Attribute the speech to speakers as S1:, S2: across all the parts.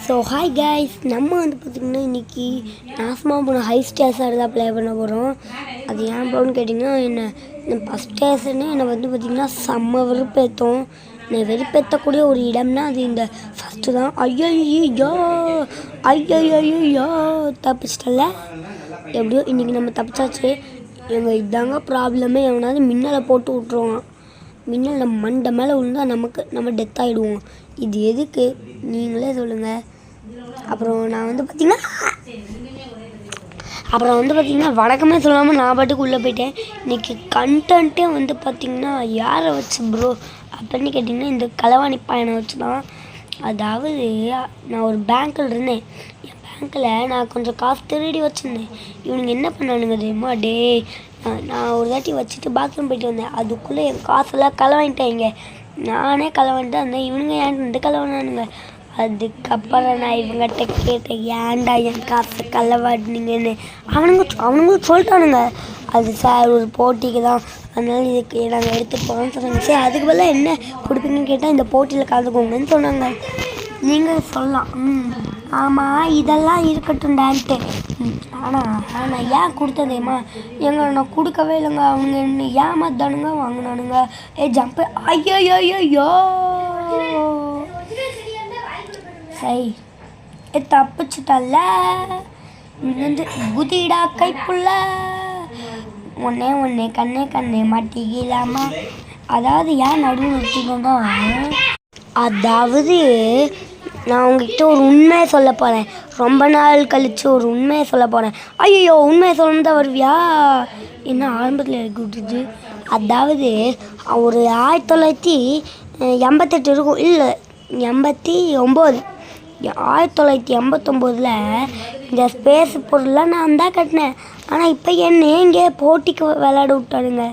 S1: So hi guys, நம்ம வந்து பார்த்திங்கன்னா இன்றைக்கி நாசமாக போன ஹை ஸ்டேஷன் தான் ப்ளே பண்ண போகிறோம். அது ஏன் ப்ரோன்னு கேட்டிங்கன்னா, இந்த ஃபஸ்ட் ஸ்டேஷனே என்னை வந்து பார்த்திங்கன்னா செம்ம வெறுப்பேற்றும். என்னை வெறுப்பேற்றக்கூடிய ஒரு இடம்னா அது இந்த ஃபஸ்ட்டு தான். ஐயோ தப்பிச்சிட்டல. எப்படியோ இன்றைக்கி நம்ம தப்பிச்சாச்சு. எங்கள் இதாங்க ப்ராப்ளமே, எவனாவது மின்னலை போட்டு விட்ருவான். மின்னல் நம்ம மண்டை மேலே விழுந்தால் நம்ம டெத் ஆகிடுவோம். இது எதுக்கு நீங்களே சொல்லுங்கள். அப்புறம் வந்து பார்த்திங்கன்னா வழக்கமே சொல்லாமல் நான் பாட்டுக்கு உள்ளே போயிட்டேன். இன்றைக்கி கண்டென்ட்டே வந்து பார்த்திங்கன்னா யாரை வச்சு ப்ரோ அப்படின்னு கேட்டிங்கன்னா, இந்த களவாணி பையனை வச்சு தான். அதாவது நான் ஒரு பேங்க்கில் இருந்தேன். என் பேங்க்கில் நான் கொஞ்சம் காசு திருடி வச்சுருந்தேன். இவனுங்க என்ன பண்ணானுங்க தெரியுமா? நான் ஒரு தாட்டி வச்சுட்டு பாத்ரூம் போயிட்டு வந்தேன். அதுக்குள்ளே என் காசெல்லாம் களவாணிட்டாங்க. நானே களவாணிட்டு வந்தேன். இவனுங்க ஏன்ட்டு களவானானுங்க. அதுக்கப்புறம் நான் இவங்ககிட்ட கேட்டேன், ஏன்டா என் காசை களவாடினீங்கன்னு. அவனுங்களும் சொல்லிட்டானுங்க, அது சார் ஒரு போட்டிக்கு தான், அதனால இதுக்கு நாங்கள் எடுத்துகிட்டு போகிறோம்னு சொன்னாங்க. சரி, அதுக்கு பதிலாக என்ன கொடுப்பீங்கன்னு கேட்டால் இந்த போட்டியில் கலந்துக்கோங்கன்னு சொன்னாங்க. நீங்கள் சொல்லலாம், ஆமாம் இதெல்லாம் இருக்கட்டும்டான்ட்டு. ஆனால் ஏன் கொடுத்ததேம்மா நான் கொடுக்கவே இல்லைங்க. அவங்க என்ன ஏமாத்தானுங்க வாங்கினானுங்க. ஜம்பு ஐயோ சரி தப்பிச்சுட்டல்ல. இருந்து குதிடா கைப்புள்ள ஒன்னே கண்ணே மாட்டிக்கலாமா. அதாவது ஏன் நடுவு நிறுத்திக்கோங்க, அதாவது நான் உங்ககிட்ட ஒரு உண்மையை சொல்ல போகிறேன். ரொம்ப நாள் கழித்து ஒரு உண்மையை சொல்ல போகிறேன். ஐயோ, உண்மையை சொல்லணும் தான் வருவியா? என்ன ஆரம்பத்தில் இறக்கி விட்டுது. அதாவது ஒரு 1988 இருக்கும், இல்லை 89, 1989 இந்த ஸ்பேஸ் பொருள்லாம் நான் தான் கட்டினேன். ஆனால் இப்போ என்ன இங்கே போட்டிக்கு விளையாட விட்டானுங்க.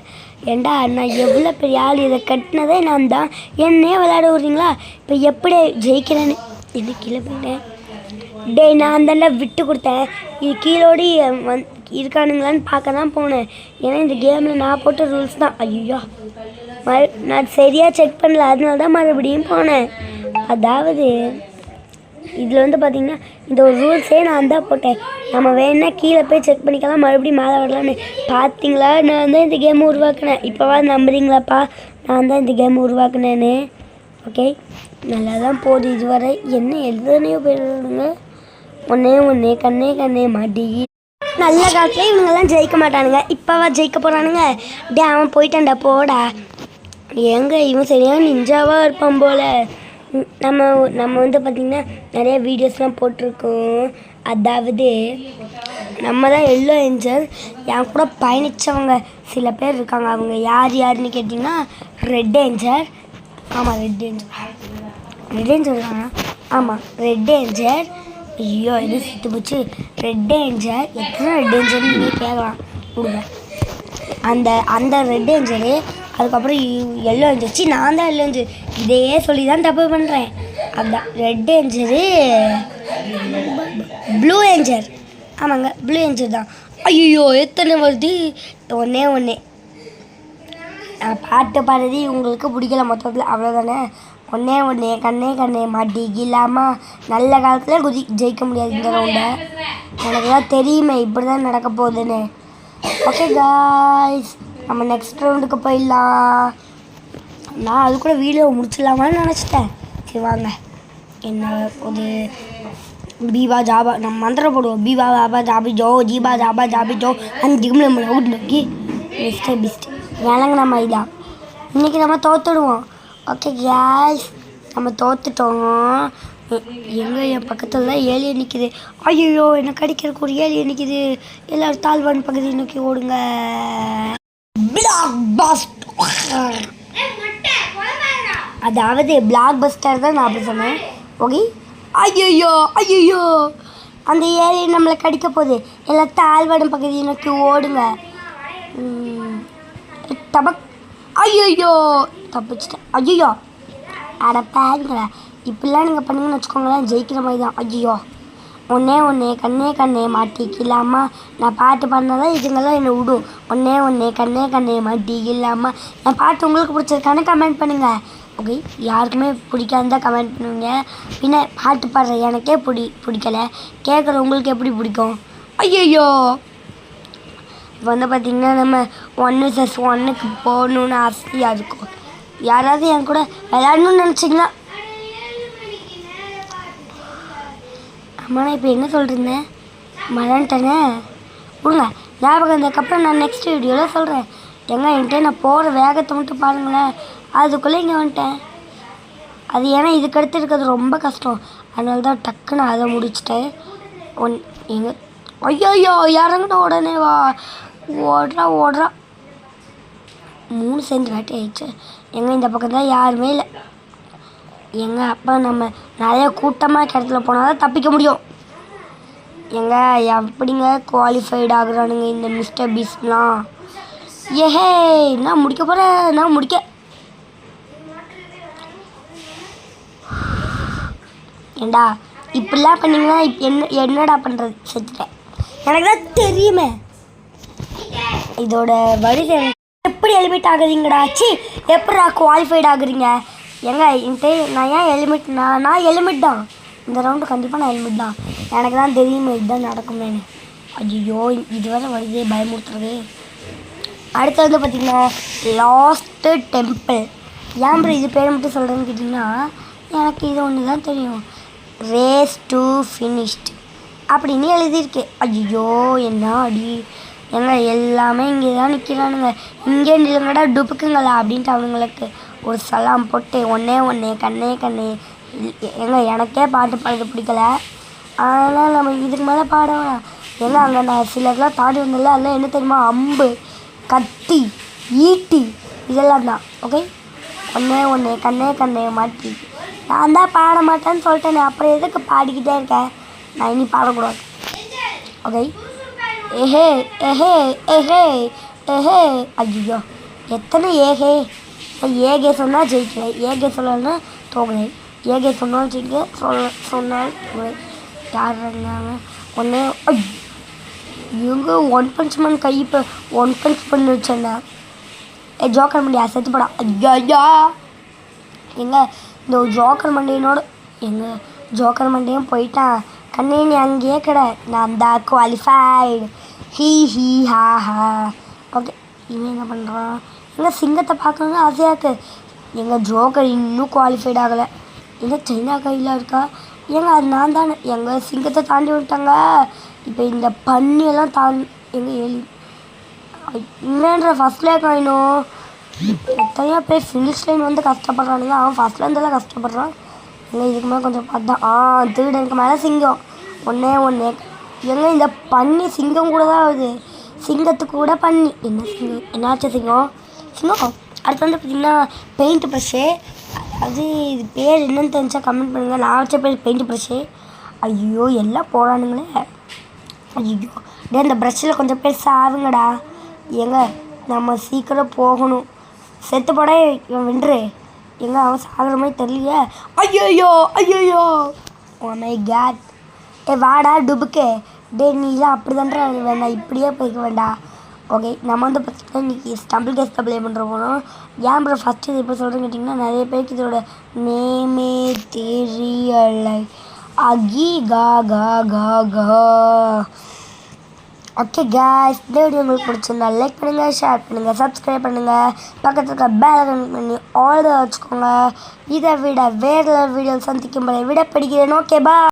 S1: ஏண்டா நான் எவ்வளோ பெரிய ஆள், இதை கட்டினதே நான் தான், என்னையே விளையாட விட்றீங்களா? இப்போ எப்படி ஜெயிக்கிறேன்னு என்ன கீழே போயிட்டேன். நான் தானே விட்டு கொடுத்தேன். இது கீழோடி இருக்கானுங்களான்னு பார்க்க தான் போனேன். ஏன்னா இந்த கேமில் நான் போட்ட ரூல்ஸ் தான். ஐயோ, நான் சரியாக செக் பண்ணல, அதனால தான் மறுபடியும் போனேன். அதாவது இதில் வந்து பார்த்திங்கன்னா இந்த ஒரு ரூல்ஸே நான் தான் போட்டேன். நம்ம வேணா கீழே போய் செக் பண்ணிக்கலாம், மறுபடியும் மேலே வரலான்னு. பார்த்தீங்களா, நான் தான் இந்த கேம் உருவாக்கினேன். இப்போவா நம்புறீங்களாப்பா, நான் தான் இந்த கேம் உருவாக்குனேன்னு. ஓகே, நல்லா தான் போகுது இதுவரை. என்ன எழுதுனையோ போயிடுங்க. ஒன்னே கண்ணே மாட்டி. நல்ல காலத்தில் இவங்கெல்லாம் ஜெயிக்க மாட்டானுங்க, இப்போவா ஜெயிக்க போகிறானுங்க. அவன் போயிட்டான்டா போடா. எங்கே இவன் சரியான நிஞ்சாவாக இருப்பான் போல். நம்ம வந்து பார்த்திங்கன்னா நிறைய வீடியோஸ்லாம் போட்டிருக்கோம். அதாவது நம்ம தான் எல்லோ ஏஞ்சல். என் கூட பயணித்தவங்க சில பேர் இருக்காங்க. அவங்க யாருன்னு கேட்டிங்கன்னா, ரெட் ஏஞ்சல். ஆமாம், ரெட் ஏஞ்சல் தானா? ஆமாம், ரெட் ஏஞ்சல். ஐயோ, இது சுற்றி போச்சு. ரெட் ஏஞ்சல் எத்தனை ரெட் ஏஞ்சல்னு நீங்கள் கேட்கலாம், கொடுங்க. அந்த ரெட் ஏஞ்சலு, அதுக்கப்புறம் எல்லோ ஏஞ்சல். நான் தான் எல்லோ ஏஞ்சல். இதையே சொல்லி தான் தப்பு பண்ணுறேன். அதுதான் ரெட் ஏஞ்சலு, ப்ளூ ஏஞ்சல். ஆமாங்க, ப்ளூ ஏஞ்சல் தான். ஐயோ, எத்தனை வருது? ஒன்றே பாட்டு பாடுறது உங்களுக்கு பிடிக்கல மொத்தத்தில், அவ்வளோதானே. ஒன்றே கண்ணே மாட்டிக்கலாமா. நல்ல காலத்தில் ஜெயிக்க முடியாது இந்த ரவுண்டை. எனக்கு தான் தெரியுமே இப்படி தான் நடக்க போகுதுன்னு. ஓகே காய்ஸ், நம்ம நெக்ஸ்ட் ரவுண்டுக்கு போயிடலாம். நான் அது கூட வீடியோ முடிச்சிடலாமான்னு நினச்சிட்டேன். சரி வாங்க, என்ன ஒரு பீபா ஜாபா நம்ம மந்திரம் போடுவோம். பீபா பாபா ஜாபி ஜோ, ஜீபா ஜாபா ஜாபி ஜோ, அந்த ஜிம்ல நம்ம அவுட் நோக்கி பெஸ்ட் வேலைங்க. நம்ம இதான் இன்றைக்கி நம்ம தோற்றுடுவோம். ஓகே கேஸ், நம்ம தோற்றுட்டோம். என் பக்கத்தில் தான் ஏலியன் நிற்கிது. ஐயோ, என்னை கடிக்கிறதுக்கு ஒரு ஏலியன் நிற்கிது. எல்லோரும் தாழ்வான் பகுதியை நோக்கி ஓடுங்க. அதாவது பிளாக் பஸ்டர் தான் நான் அப்படி சொன்னேன். ஓகே, ஐயோ அந்த ஏலியன் நம்மளை கடிக்க போகுது. எல்லாம் தாழ்வான பகுதியை நோக்கி ஓடுங்க. ஐயோ தப்பிச்சிட்டேன். ஐயோ அட பாருங்களா, இப்படிலாம் நீங்கள் பண்ணிங்கன்னு வச்சுக்கோங்களேன், ஜெயிக்கிற மாதிரி தான். ஐயோ, ஒன்றே கண்ணே மாட்டிக்கலாமா. நான் பாட்டு பாடினாதான் இதுங்கெல்லாம் என்னை விடும். ஒன்றே கண்ணே மாட்டிக்கலாமா. நான் பாட்டு உங்களுக்கு பிடிச்சிருக்கான்னு கமெண்ட் பண்ணுங்கள். ஓகே, யாருக்குமே பிடிக்காதுன்னு தான் கமெண்ட் பண்ணுவீங்க. பின்ன பாட்டு பாடுற எனக்கே பிடிக்கலை, கேட்குற உங்களுக்கு எப்படி பிடிக்கும்? ஐயையோ! இப்போ வந்து பார்த்திங்கன்னா நம்ம 1 vs 1க்கு போகணுன்னு ஆசையாக இருக்கும். யாராவது என் கூட விளையாடணும்னு நினச்சிங்கன்னா ஆமாண்ணா இப்போ என்ன சொல்கிறேன் மறந்துட்டேனே விடுங்க. ஞாபகம் இருந்ததுக்கப்புறம் நான் நெக்ஸ்ட் வீடியோவில் சொல்கிறேன். என்கிட்ட நான் போகிற வேகத்தை மட்டும் பாருங்களேன். அதுக்குள்ளே இங்கே வந்துட்டேன். அது ஏன்னா இதுக்கடுத்து இருக்கிறது ரொம்ப கஷ்டம், அதனால தான் டக்குன்னு அதை முடிச்சிட்டேன். எங்கே ஐயோ இறங்கின உடனே வா ஓடுறா 3 சேர்ந்து வேட்டை ஆயிடுச்சு. இந்த பக்கம் தான் யாருமே இல்லை. அப்போ நம்ம நிறைய கூட்டமாக இடத்துல போனால் தான் தப்பிக்க முடியும். எப்படிங்க குவாலிஃபைடு ஆகுறானுங்க இந்த மிஸ்டர் பீஸ்ட்லாம்? ஏஹே நான் முடிக்க போகிறேன். நான் முடிக்க ஏண்டா இப்படிலாம் பண்ணிங்கன்னா என்னடா பண்ணுறது? செத்துட்டேன். எனக்கு தான் தெரியுமே இதோட வரிசை. எப்படி எலிமிட் ஆகுறீங்கடா? எப்படா குவாலிஃபைட் ஆகுறீங்க? நான் ஏன் எலிமிட்? நான் எலிமிட் தான். இந்த ரவுண்டு கண்டிப்பாக நான் எலிமிட் தான். எனக்கு தான் தெரியுமே இதுதான் நடக்குமேனு. ஐயோ இதுவரை வருதே பயமுறுத்துறது. அடுத்து வந்து பார்த்திங்கன்னா லாஸ்ட்டு டெம்பிள். ஏன் இது பேர் மட்டும் சொல்கிறேன்னு கேட்டிங்கன்னா எனக்கு இது ஒன்று தான் தெரியும். ரேஸ் டு ஃபினிஷ்ட் அப்படின்னு எழுதியிருக்கு. ஐயோ என்ன அடி! எல்லாமே இங்கே தான் நிற்கிறானுங்க. இங்கே நில்லுங்கடா டுப்புக்குங்களா அப்படின்ட்டு அவனுங்களுக்கு ஒரு சலாம் போட்டு ஒன்றே கண்ணே எனக்கே பாட்டு பாடுறது பிடிக்கல. அதனால் நம்ம இதுக்கு மேலே பாடலாம். அங்கே நான் சிலர்லாம் தாண்டி வந்ததில்ல. அதெல்லாம் என்ன தெரியுமா? அம்பு, கத்தி, ஈட்டி இதெல்லாம் தான். ஓகே, ஒன்றே கண்ணே மாட்டி. நான் தான் பாட மாட்டேன்னு சொல்லிட்டேனே, அப்புறம் எதுக்கு பாடிக்கிட்டே இருக்கேன்? நான் இனி பாடக்கூடாது. ஓகே, ஏஹே ஏஹே ஏஹே ஏஹே. ஐயோ எத்தனை ஏஹே! ஏகே சொன்னால் ஜெயிக்கிறேன், ஏகே சொல்லலைன்னா தோக்குறேன், ஏகே சொன்னால் ஜெயிக்க சொன்னால் யார் இருந்தாங்க? இவங்க 1 punch man கை இப்போ 1 punch பண்ணி வச்சேன்னா ஜோக்கர் மண்டியா செத்து போடா. ஐயா இந்த ஜோக்கர் மண்டியனோட ஜோக்கர் மண்டியும் போயிட்டான். கண்ணே நீ அங்கேயே கடை, நான் தான் குவாலிஃபைடு. ஹீ ஹா ஹா. ஓகே, இவன் என்ன பண்ணுறான்? சிங்கத்தை பார்க்கணுன்னு ஆசையாக இருக்குது. ஜோக்கர் இன்னும் குவாலிஃபைட் ஆகலை. சைனா கையில் இருக்கா? அது நான் தானே. சிங்கத்தை தாண்டி விட்டாங்க. இப்போ இந்த பன்னியெல்லாம் இல்லைன்ற ஃபஸ்ட்லேயே காயினும் எத்தனையோ பேர் ஃபினிஷ் லைன் வந்து கஷ்டப்படுறானுங்க. அவன் ஃபஸ்ட்லேருந்தெல்லாம் கஷ்டப்படுறான். இதுக்கு மேலே கொஞ்சம் பார்த்தா திருடனுக்கு மேலே சிங்கம் ஒன்றே. இந்த பன்னி சிங்கம் கூட தான் ஆகுது. சிங்கத்துக்கு கூட பன்னி. என்னாச்சு சிங்கம்? அடுத்து வந்து பார்த்திங்கன்னா பெயிண்ட் ப்ரஷ்ஷு. இது பேர் என்னன்னு தெரிஞ்சா கமெண்ட் பண்ணுங்கள். நான் வச்ச பேர் பெயிண்ட் ப்ரஷ்ஷு. ஐயோ எல்லாம் போகிறானுங்களே. ஐயோ இந்த ப்ரஷ்ஷில் கொஞ்சம் பேர் சாவுங்கடா. நம்ம சீக்கிரம் போகணும். செத்து போட இவன் வென்று. அவன் சாகிற மாதிரி தெரியலையே. ஐயோ ஓ மை காட். வாடா டுபுக்கு. நீலாம் அப்படி தான்டா வேண்டாம், இப்படியே போய்க்க வேண்டாம். ஓகே, நம்ம வந்து பார்த்திங்கன்னா இன்றைக்கி ஸ்டம்பிள் கேஸ் ப்ளே பண்ணுற போகிறோம். ஏன் ப்ரோ ஃபஸ்ட்டு இது இப்போ சொல்கிறேன்னு கேட்டிங்கன்னா நிறைய பேருக்கு இதோட நேமே தெரியலை. அகி கா கா கா கா. ஓகே காய்ஸ், இந்த வீடியோ உங்களுக்கு பிடிச்சிருந்தா லைக் பண்ணுங்கள், ஷேர் பண்ணுங்கள், சப்ஸ்கிரைப் பண்ணுங்கள், பக்கத்தில் இருக்க பெல் ஐகான் பண்ணி ஆல் வச்சுக்கோங்க. இதை விட வேறு வீடியோ சந்திக்கும் போது விட படிக்கிறேன். ஓகே பா.